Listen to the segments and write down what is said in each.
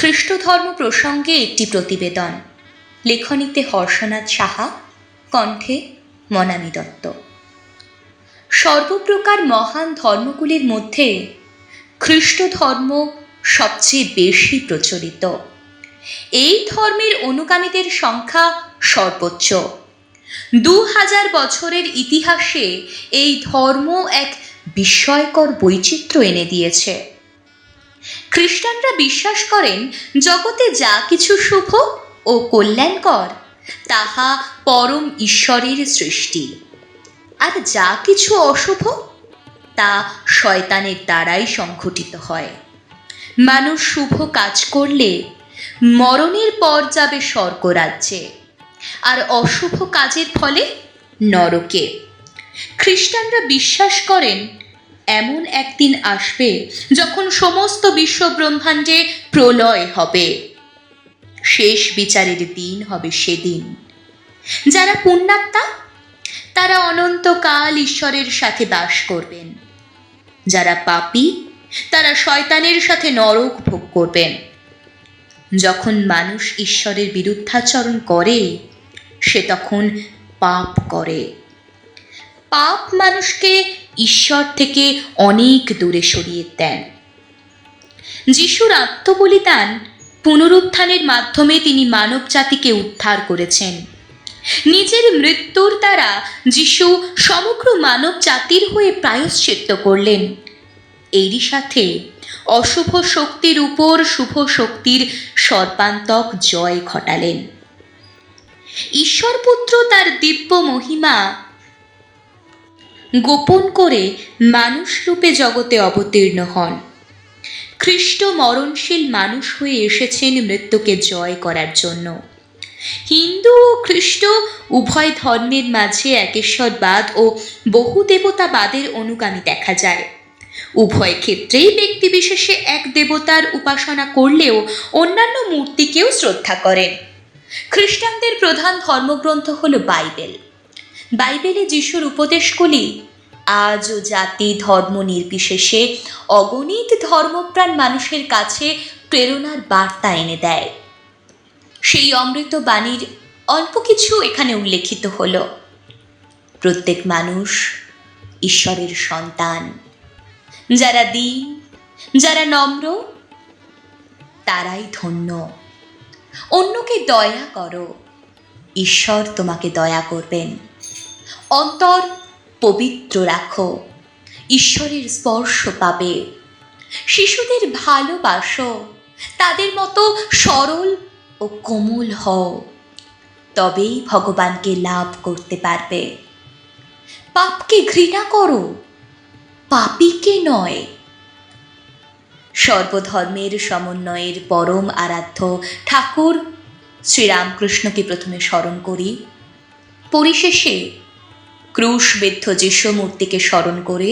খ্রিস্ট ধর্ম প্রসঙ্গে একটি প্রতিবেদন। লেখনীতে হর্ষনাথ সাহা, কণ্ঠে মনামী দত্ত। সর্বপ্রকার মহান ধর্মগুলির মধ্যে খ্রিস্ট ধর্ম সবচেয়ে বেশি প্রচলিত। এই ধর্মের অনুগামীদের সংখ্যা সর্বোচ্চ। 2000 বছরের ইতিহাসে এই ধর্ম এক বিস্ময়কর বৈচিত্র্য এনে দিয়েছে। খ্রিস্টানরা বিশ্বাস করেন জগতে যা কিছু শুভ ও কল্যাণকর তাহা পরম ঈশ্বরের সৃষ্টি, আর যা কিছু অশুভ তা শয়তানের দ্বারাই সংঘটিত হয়। মানুষ শুভ কাজ করলে মরণের পর যাবে স্বর্গরাজ্যে, আর অশুভ কাজের ফলে নরকে। খ্রিস্টানরা বিশ্বাস করেন এমন একদিন আসবে যখন সমস্ত বিশ্ব ব্রহ্মাণ্ডে প্রলয় হবে। শেষ বিচারের দিন হবে সেদিন। যারা পুণ্যাত্মা তারা অনন্তকাল ঈশ্বরের সাথে বাস করবেন, যারা পাপী তারা শয়তানের সাথে নরক ভোগ করবেন। যখন মানুষ ঈশ্বরের বিরুদ্ধাচরণ করে সে তখন পাপ করে। পাপ মানুষকে ঈশ্বর থেকে অনেক দূরে সরিয়ে দেন। যিশুর আত্মবলিদান পুনরুত্থানের মাধ্যমে তিনি মানব জাতিকে উদ্ধার করেছেন। নিজের মৃত্যুর দ্বারা যিশু সমগ্র মানব জাতির হয়ে প্রায়শ্চিত্ত করলেন। এরই সাথে অশুভ শক্তির উপর শুভ শক্তির সর্বান্তক জয় ঘটালেন। ঈশ্বরপুত্র তার দিব্য মহিমা গোপন করে মানুষ রূপে জগতে অবতীর্ণ হন। খ্রিস্ট মরণশীল মানুষ হয়ে এসেছেন মৃত্যুকে জয় করার জন্য। হিন্দু ও খ্রিস্ট উভয় ধর্মের মাঝে একেশ্বরবাদ ও বহুদেবতাবাদের অনুগামী দেখা যায়। উভয় ক্ষেত্রেই ব্যক্তি বিশেষে এক দেবতার উপাসনা করলেও অন্যান্য মূর্তিকেও শ্রদ্ধা করেন। খ্রিস্টানদের প্রধান ধর্মগ্রন্থ হল বাইবেল। বাইবেলে যিশুর উপদেশগুলি আজও জাতি ধর্ম নির্বিশেষে অগণিত ধর্মপ্রাণ মানুষের কাছে প্রেরণার বার্তা এনে দেয়। সেই অমৃত বাণীর অল্প কিছু এখানে উল্লেখিত হল। প্রত্যেক মানুষ ঈশ্বরের সন্তান। যারা দীন, যারা নম্র, তারাই ধন্য। অন্যকে দয়া করো, ঈশ্বর তোমাকে দয়া করবেন। অন্তর পবিত্র রাখো, ঈশ্বরের স্পর্শ পাবে। শিশুদের ভালোবাসো, তাদের মতো সরল ও কোমল হও, তবেই ভগবানকে লাভ করতে পারবে। পাপকে ঘৃণা করো, পাপীকে নয়। সর্বধর্মের সমন্বয়ের পরম আরাধ্য ঠাকুর শ্রীরামকৃষ্ণকে প্রথমে স্মরণ করি, পরিশেষে ক্রুশবিদ্ধ যিশু মূর্তিকে স্মরণ করে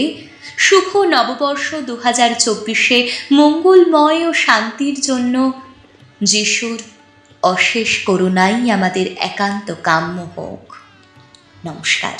শুভ নববর্ষ 2024-এ মঙ্গলময় ও শান্তির জন্য যিশুর অশেষ করুণাই আমাদের একান্ত কাম্য হোক। নমস্কার।